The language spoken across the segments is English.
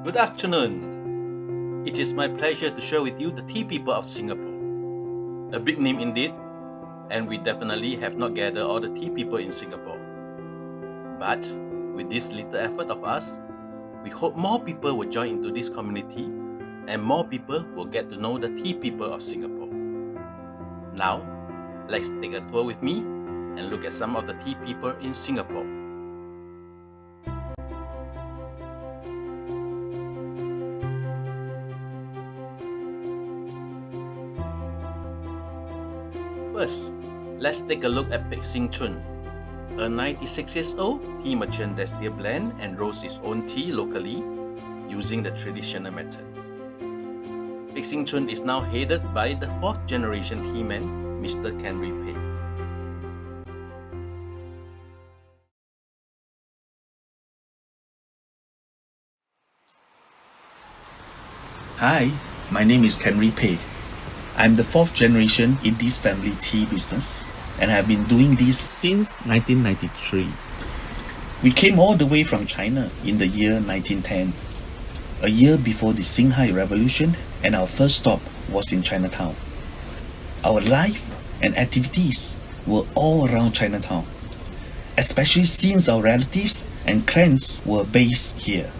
Good afternoon. It is my pleasure to share with you the tea people of Singapore. A big name indeed, and we definitely have not gathered all the tea people in Singapore. But with this little effort of us, we hope more people will join into this community and more people will get to know the tea people of Singapore. Now, let's take a tour with me and look at some of the tea people in Singapore. First, let's take a look at Peck Sing Chun, a 96 years old tea merchant that still blends and roasts his own tea locally using the traditional method. Peck Sing Chun is now headed by the 4th generation tea man, Mr. Henry Pei. Hi, my name is Henry Pei. I'm the 4th generation in this family tea business and have been doing this since 1993. We came all the way from China in the year 1910, a year before the Xinhai Revolution, and our first stop was in Chinatown. Our life and activities were all around Chinatown, especially since our relatives and clans were based here.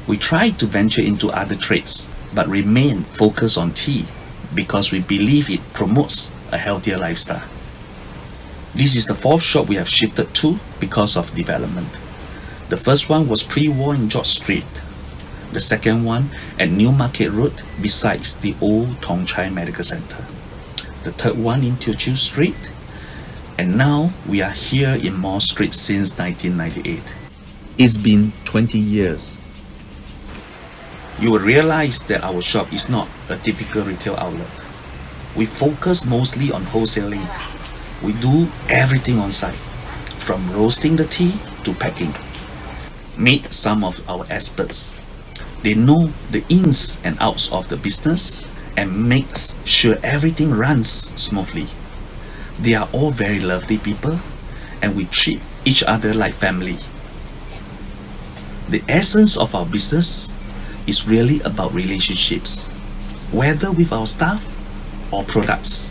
We tried to venture into other trades, but remained focused on tea because we believe it promotes a healthier lifestyle. This is the 4th shop we have shifted to because of development. The first one was pre-war in George Street. The second one at New Market Road besides the old Tong Chai Medical Center. The third one in Teochew Street. And now we are here in Mall Street since 1998. It's been 20 years. You will realize that our shop is not a typical retail outlet. We focus mostly on wholesaling. We do everything on site, from roasting the tea to packing. Meet some of our experts. They know the ins and outs of the business and makes sure everything runs smoothly. They are all very lovely people and we treat each other like family. The essence of our business is really about relationships, whether with our staff or products.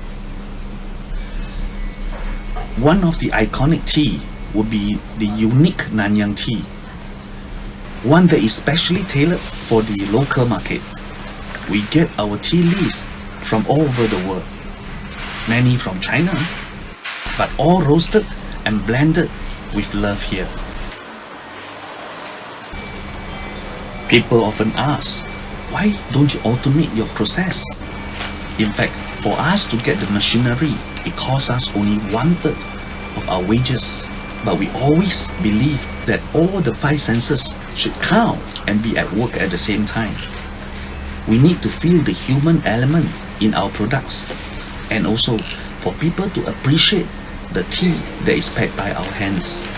One of the iconic tea would be the unique Nanyang tea, one that is specially tailored for the local market. We get our tea leaves from all over the world, many from China, but all roasted and blended with love here. People often ask, why don't you automate your process? In fact, for us to get the machinery, it costs us only 1/3 of our wages. But we always believe that all the 5 senses should count and be at work at the same time. We need to feel the human element in our products and also for people to appreciate the tea that is packed by our hands.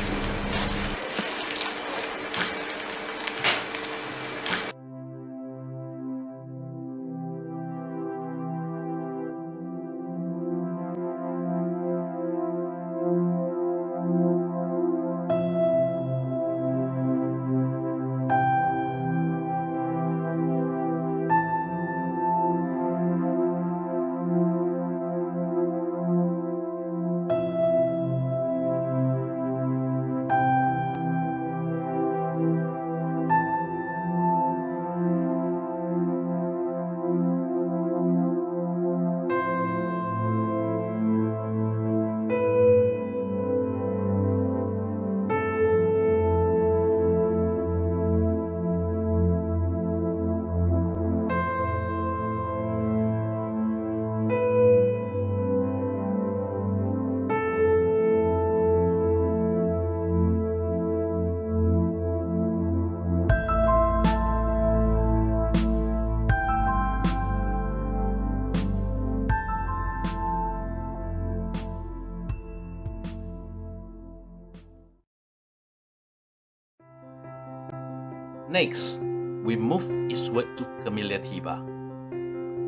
Next, we move eastward to Camellia Tea Bar.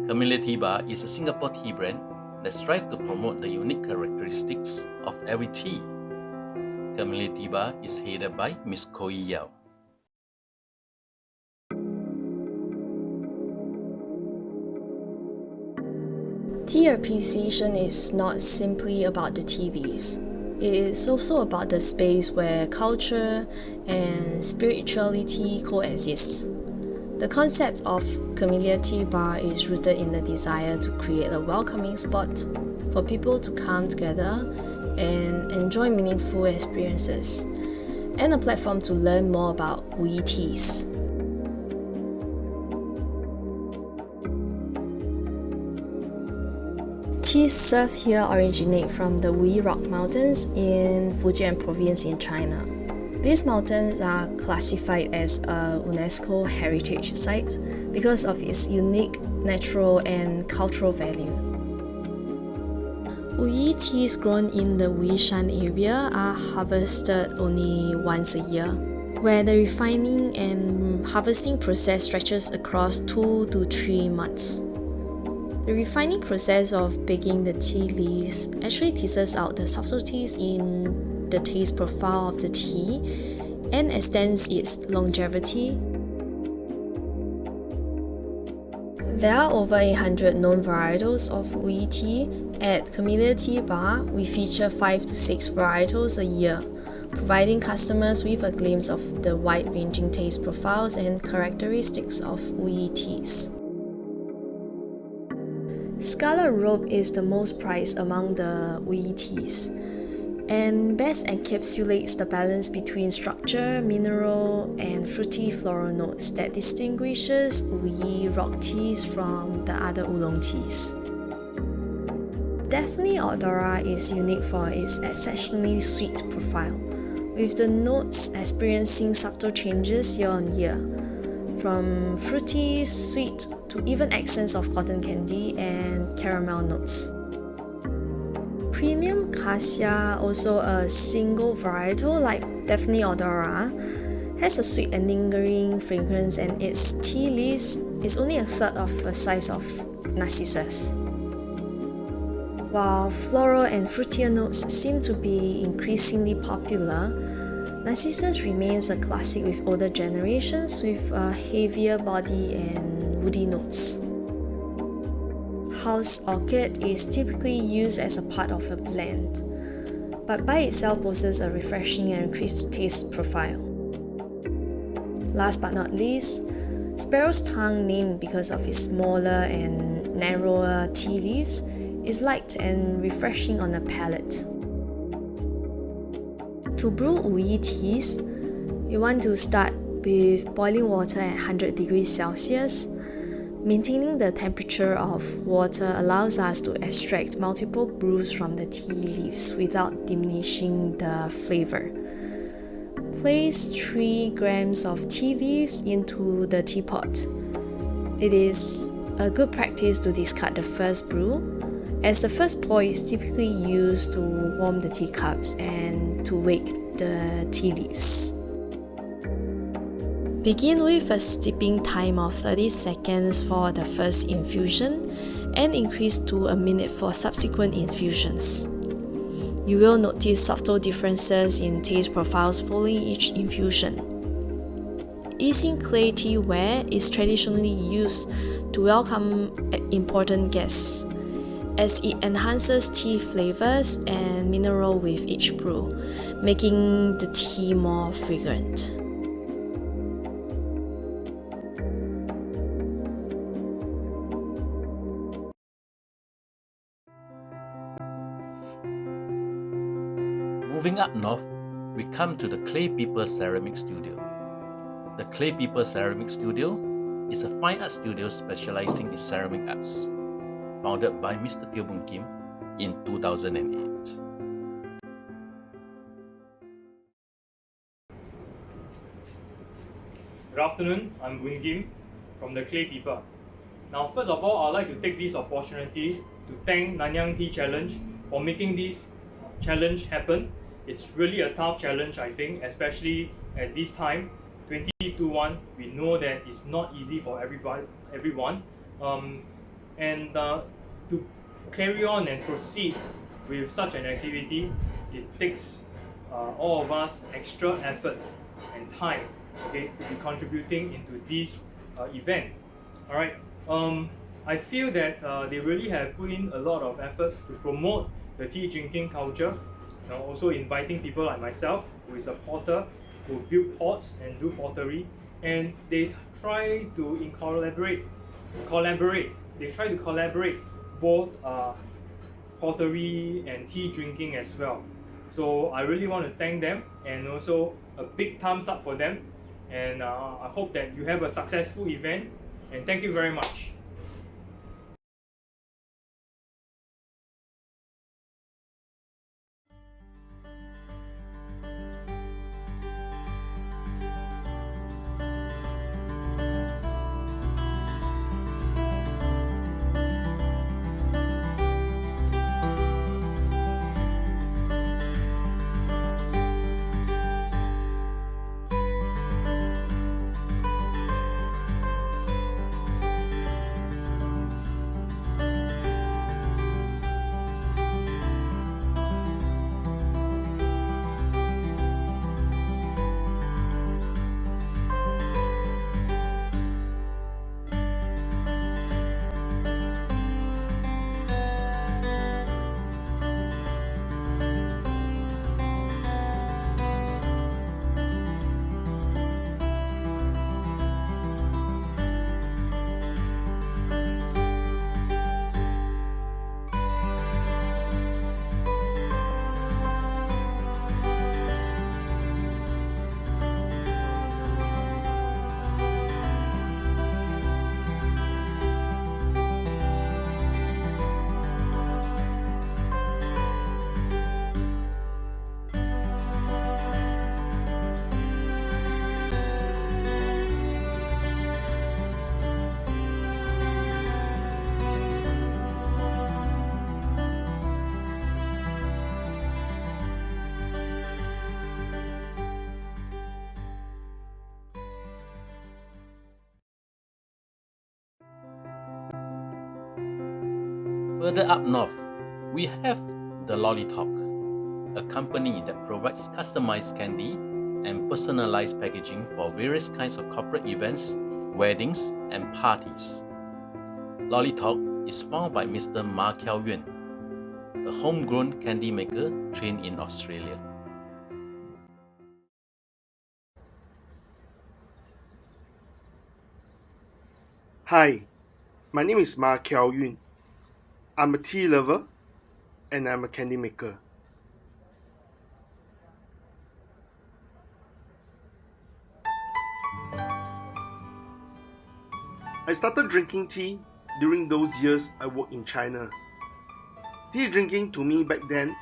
Camellia Tea Bar is a Singapore tea brand that strives to promote the unique characteristics of every tea. Camellia Tea Bar is headed by Miss Koi Yao. Tea appreciation is not simply about the tea leaves. It is also about the space where culture and spirituality coexist. The concept of Camellia Tea Bar is rooted in the desire to create a welcoming spot for people to come together and enjoy meaningful experiences, and a platform to learn more about Wu teas. Teas served here originate from the Wu Rock Mountains in Fujian province in China. These mountains are classified as a UNESCO heritage site because of its unique natural and cultural value. Wu teas grown in the Wuishan area are harvested only once a year, where the refining and harvesting process stretches across 2 to 3 months. The refining process of baking the tea leaves actually teases out the subtleties in the taste profile of the tea and extends its longevity. There are over 800 known varietals of Wu tea. At Camellia Tea Bar, we feature 5 to 6 varietals a year, providing customers with a glimpse of the wide-ranging taste profiles and characteristics of Wu teas. Scarlet Robe is the most prized among the Wu teas and best encapsulates the balance between structure, mineral, and fruity floral notes that distinguishes Wu rock teas from the other oolong teas. Daphne odora is unique for its exceptionally sweet profile, with the notes experiencing subtle changes year on year, from fruity, sweet, to even accents of cotton candy and caramel notes. Premium Cassia, also a single varietal like Daphne odora, has a sweet and lingering fragrance, and its tea leaves is only a third of the size of Narcissus. While floral and fruitier notes seem to be increasingly popular, Narcissus remains a classic with older generations with a heavier body and woody notes. House orchid is typically used as a part of a blend, but by itself possesses a refreshing and crisp taste profile. Last but not least, Sparrow's Tongue, named because of its smaller and narrower tea leaves, is light and refreshing on the palate. To brew Wu teas, you want to start with boiling water at 100 degrees Celsius. Maintaining the temperature of water allows us to extract multiple brews from the tea leaves without diminishing the flavor. Place 3 grams of tea leaves into the teapot. It is a good practice to discard the first brew, as the first pour is typically used to warm the teacups and to wake the tea leaves. Begin with a steeping time of 30 seconds for the first infusion and increase to a minute for subsequent infusions. You will notice subtle differences in taste profiles following each infusion. Easing clay teaware is traditionally used to welcome important guests, as it enhances tea flavors and mineral with each brew, making the tea more fragrant. Moving up north, we come to the Clay People Ceramic Studio. The Clay People Ceramic Studio is a fine art studio specializing in ceramic arts, founded by Mr. Teo Boon Kim in 2008. Good afternoon, I'm Boon Kim from the Clay People. Now, first of all, I'd like to take this opportunity to thank Nanyang Tea Challenge for making this challenge happen. It's really a tough challenge, I think, especially at this time, 2021. We know that it's not easy for everyone. To carry on and proceed with such an activity, it takes all of us extra effort and time, okay, to be contributing into this event. All right. I feel that they really have put in a lot of effort to promote the tea drinking culture, also inviting people like myself, who is a potter, who build pots and do pottery, and they try to collaborate. They try to collaborate both pottery and tea drinking as well. So I really want to thank them, and also a big thumbs up for them. And I hope that you have a successful event, and thank you very much. Further up north, we have the Lolly Talk, a company that provides customized candy and personalized packaging for various kinds of corporate events, weddings, and parties. Lolly Talk is founded by Mr. Ma Kiao Yuen, a homegrown candy maker trained in Australia. Hi, my name is Ma Kiao Yun. I'm a tea lover and I'm a candy maker. I started drinking tea during those years I worked in China. Tea drinking to me back then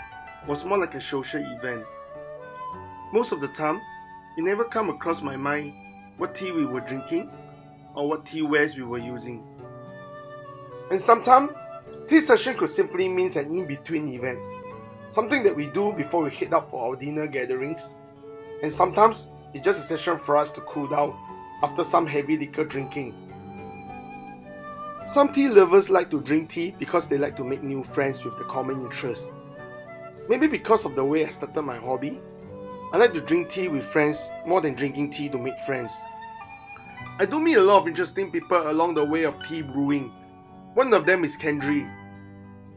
was more like a social event. Most of the time, it never come across my mind what tea we were drinking or what tea wares we were using. And sometimes, tea session could simply mean an in-between event, something that we do before we head out for our dinner gatherings. And sometimes, it's just a session for us to cool down after some heavy liquor drinking. Some tea lovers like to drink tea because they like to make new friends with the common interest. Maybe because of the way I started my hobby, I like to drink tea with friends more than drinking tea to make friends. I do meet a lot of interesting people along the way of tea brewing. One of them is Kendry.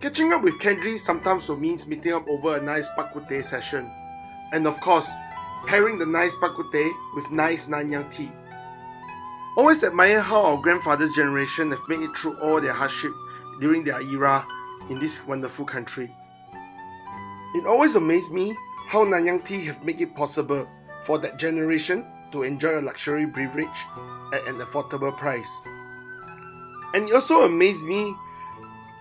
Catching up with Kendry sometimes means meeting up over a nice bak kut teh session. And of course, pairing the nice bak kut teh with nice Nanyang tea. Always admire how our grandfather's generation have made it through all their hardship during their era in this wonderful country. It always amazed me how Nanyang tea have made it possible for that generation to enjoy a luxury beverage at an affordable price. And it also amazed me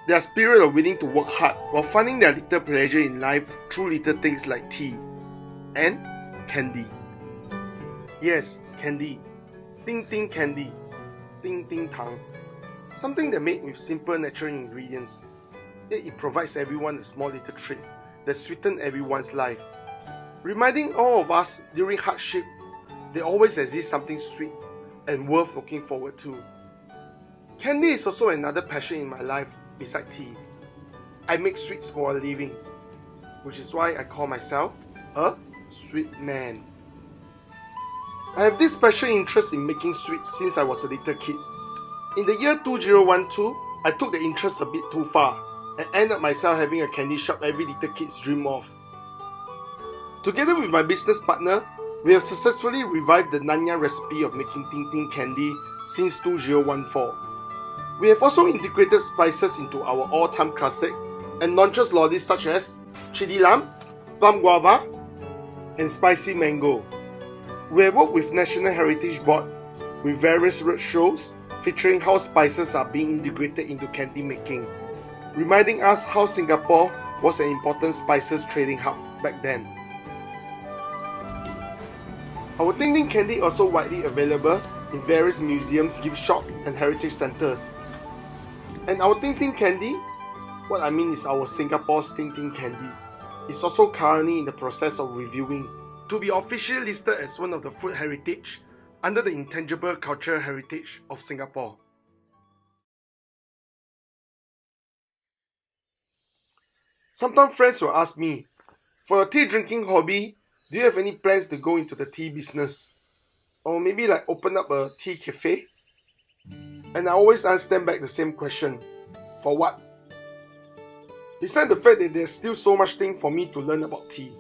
their spirit of willing to work hard while finding their little pleasure in life through little things like tea and candy. Yes, candy. Ting Ting candy. Ting Ting tang. Something that made with simple natural ingredients. Yet it provides everyone a small little treat that sweetens everyone's life. Reminding all of us during hardship, there always exists something sweet and worth looking forward to. Candy is also another passion in my life beside tea. I make sweets for a living, which is why I call myself a sweet man. I have this special interest in making sweets since I was a little kid. In the year 2012, I took the interest a bit too far and ended up myself having a candy shop every little kid's dream of. Together with my business partner, we have successfully revived the Nanyang recipe of making Ting Ting candy since 2014. We have also integrated spices into our all-time classic and non-just lollies such as chili lamb, plum guava, and spicy mango. We have worked with National Heritage Board with various roadshows featuring how spices are being integrated into candy making, reminding us how Singapore was an important spices trading hub back then. Our Ting Ting candy also widely available in various museums, gift shops, and heritage centres. And our Ting Ting candy, what I mean is our Singapore's Ting Ting candy, is also currently in the process of reviewing to be officially listed as one of the food heritage under the Intangible Cultural Heritage of Singapore. Sometimes friends will ask me, for your tea drinking hobby, do you have any plans to go into the tea business? Or maybe like open up a tea cafe? And I always understand back the same question. For what? Besides the fact that there's still so much thing for me to learn about tea.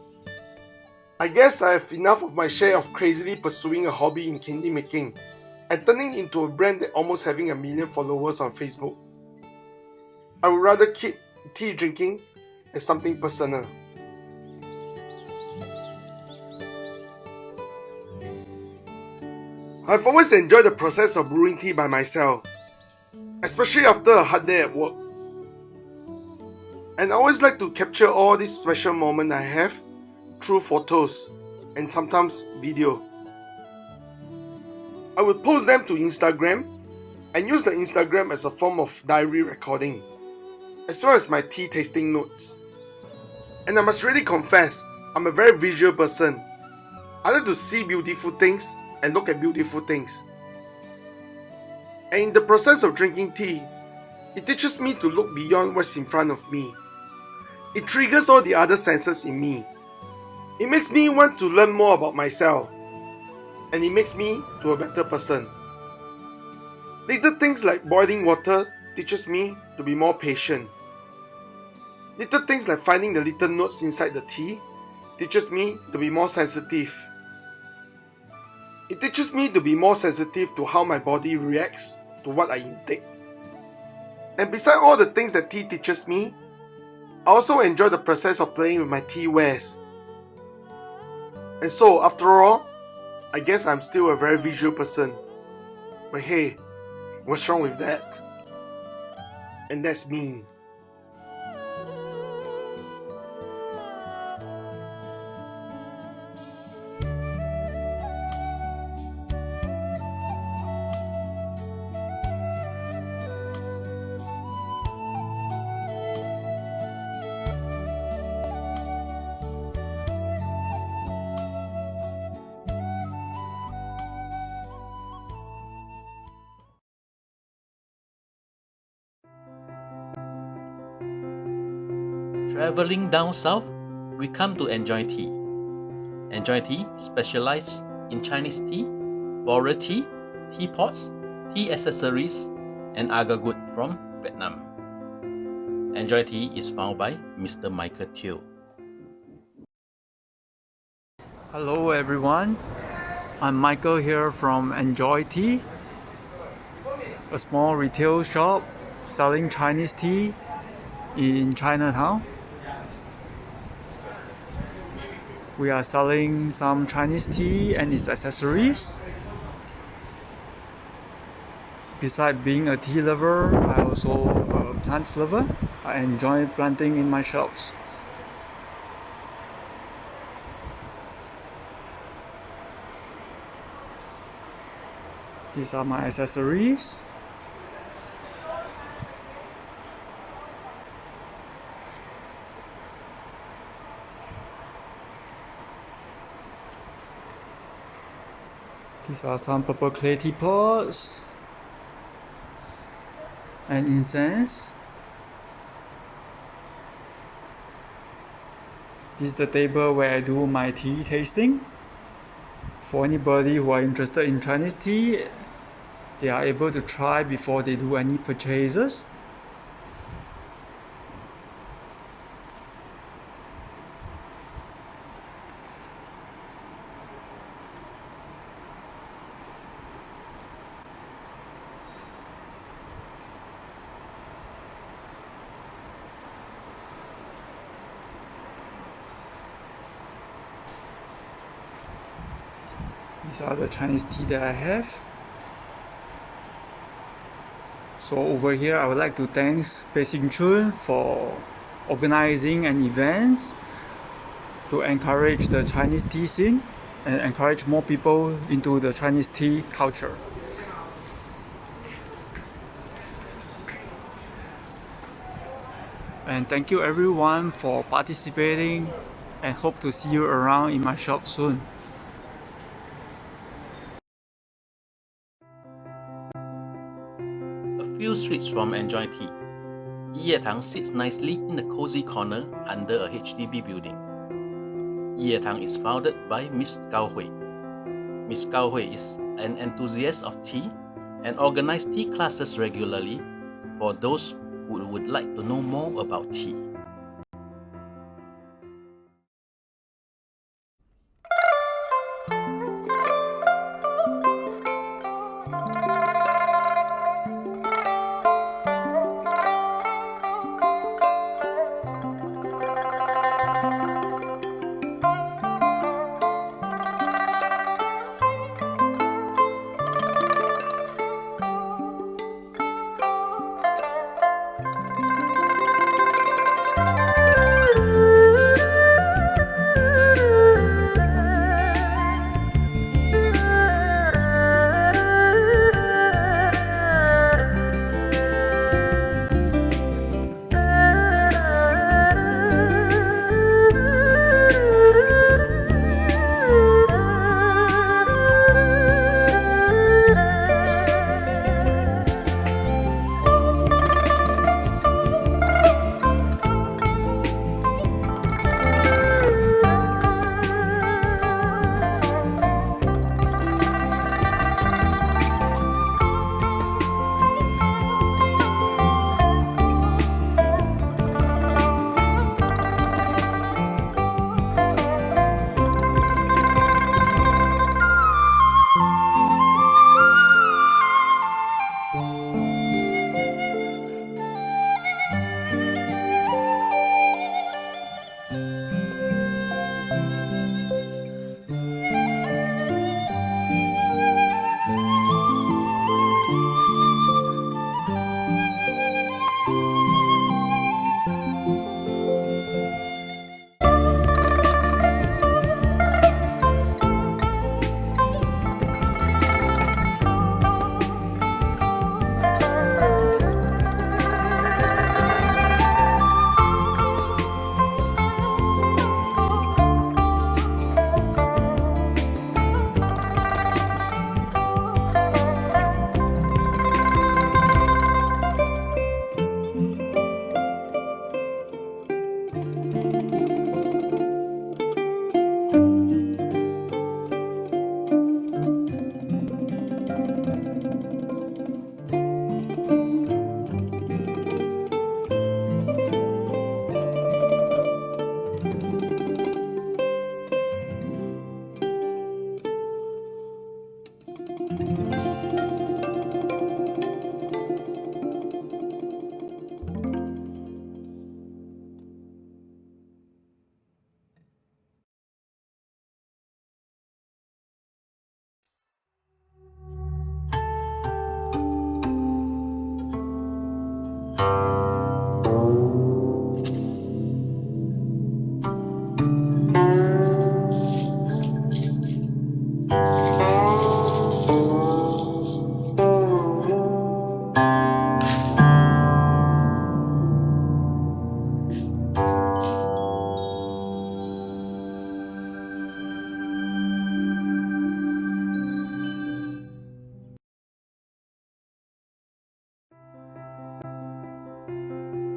I guess I have enough of my share of crazily pursuing a hobby in candy making and turning into a brand that almost having 1 million followers on Facebook. I would rather keep tea drinking as something personal. I've always enjoyed the process of brewing tea by myself, especially after a hard day at work. And I always like to capture all these special moments I have through photos and sometimes video. I would post them to Instagram and use the Instagram as a form of diary recording, as well as my tea tasting notes. And I must really confess, I'm a very visual person. I like to see beautiful things and look at beautiful things. And in the process of drinking tea, it teaches me to look beyond what's in front of me. It triggers all the other senses in me. It makes me want to learn more about myself. And it makes me to a better person. Little things like boiling water teaches me to be more patient. Little things like finding the little notes inside the tea teaches me to be more sensitive. It teaches me to be more sensitive to how my body reacts to what I intake. And beside all the things that tea teaches me, I also enjoy the process of playing with my tea wares. And so, after all, I guess I'm still a very visual person. But hey, what's wrong with that? And that's me. Traveling down south, we come to Enjoy Tea. Enjoy Tea specializes in Chinese tea, floral tea, teapots, tea accessories, and agar good from Vietnam. Enjoy Tea is founded by Mr. Michael Teo. Hello everyone, I'm Michael here from Enjoy Tea, a small retail shop selling Chinese tea in Chinatown. We are selling some Chinese tea and its accessories. Besides being a tea lover, I also a plants lover. I enjoy planting in my shops. These are my accessories. These are some purple clay teapots and incense. This is the table where I do my tea tasting. For anybody who are interested in Chinese tea, they are able to try before they do any purchases. These are the Chinese tea that I have. So over here, I would like to thank Beijing Chun for organizing an event to encourage the Chinese tea scene and encourage more people into the Chinese tea culture. And thank you everyone for participating, and hope to see you around in my shop soon. A few streets from Enjoy Tea, Yiyetang sits nicely in a cozy corner under a HDB building. Yiyetang is founded by Miss Gao Hui. Miss Gao Hui is an enthusiast of tea and organizes tea classes regularly for those who would like to know more about tea.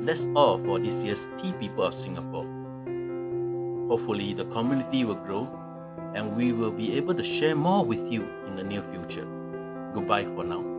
That's all for this year's Tea People of Singapore. Hopefully the community will grow and we will be able to share more with you in the near future. Goodbye for now.